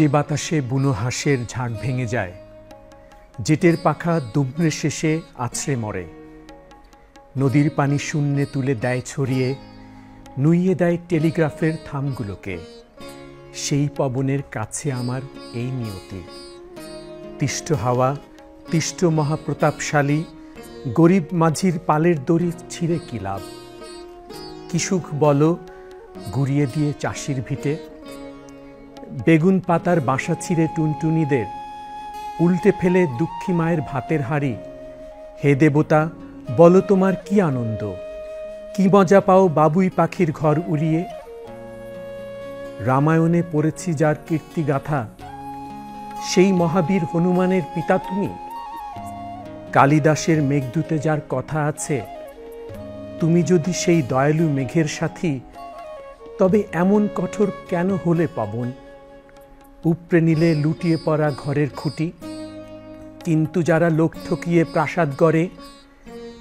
যে বাতাসে বুনো হাঁসের ঝাঁক ভেঙে যায়, জেটের পাখা দুবড়ে শেষে আছড়ে মরে, নদীর পানি শূন্যে তুলে দেয় ছড়িয়ে, নুইয়ে দেয় টেলিগ্রাফের থামগুলোকে, সেই পবনের কাছে আমার এই নিয়তি। তিষ্ট হাওয়া, তিষ্ট মহাপ্রতাপশালী, গরিব মাঝির পালের দড়ি ছিঁড়ে কি লাভ? কি সুখ বলো গুড়িয়ে দিয়ে চাষির ভিটে, বেগুন পাতার বাসা ছিঁড়ে টুনটুনিদের, উল্টে ফেলে দুঃখী মায়ের ভাতের হাঁড়ি। হে দেবতা, বলো তোমার কি আনন্দ, কি মজা পাও বাবুই পাখির ঘর উড়িয়ে। রামায়ণে পড়েছি যার কীর্তিগাথা, সেই মহাবীর হনুমানের পিতা তুমি। কালিদাসের মেঘদূতে যার কথা আছে, তুমি যদি সেই দয়ালু মেঘের সাথী, তবে এমন কঠোর কেন হলে পবন? উপড়ে নিলে লুটিয়ে পড়া ঘরের খুঁটি, কিন্তু যারা লোক ঠকিয়ে প্রাসাদ গড়ে,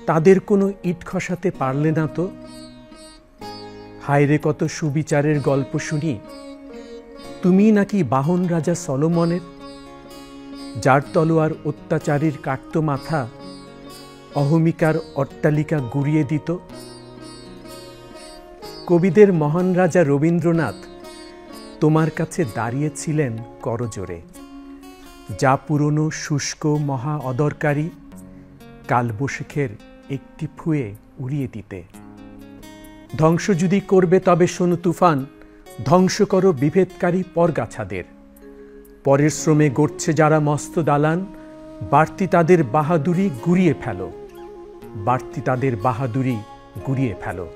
তাদের কোনো ইট খসাতে পারলে না তো। হায়রে কত সুবিচারের গল্প শুনি, তুমি নাকি বাহন রাজা সলোমনের, যার তলোয়ার অত্যাচারীর কাটত মাথা, অহমিকার অট্টালিকা গুড়িয়ে দিত। কবিদের মহান রাজা রবীন্দ্রনাথ তোমার কাছে দাঁড়িয়েছিলেন করজোড়ে, যা পুরনো শুষ্ক মহা অদরকারী, কালবৈশাখের একটি ফুঁয়ে উড়িয়ে দিতে। ধ্বংস যদি করবে তবে শোনো তুফান, ধ্বংস করো বিভেদকারী পরগাছাদের। পরের শ্রমে গড়ছে যারা মস্ত দালান, বাড়তি তাদের বাহাদুরি গুড়িয়ে ফেলো, বাড়তি তাদের বাহাদুরি গুড়িয়ে ফেলো।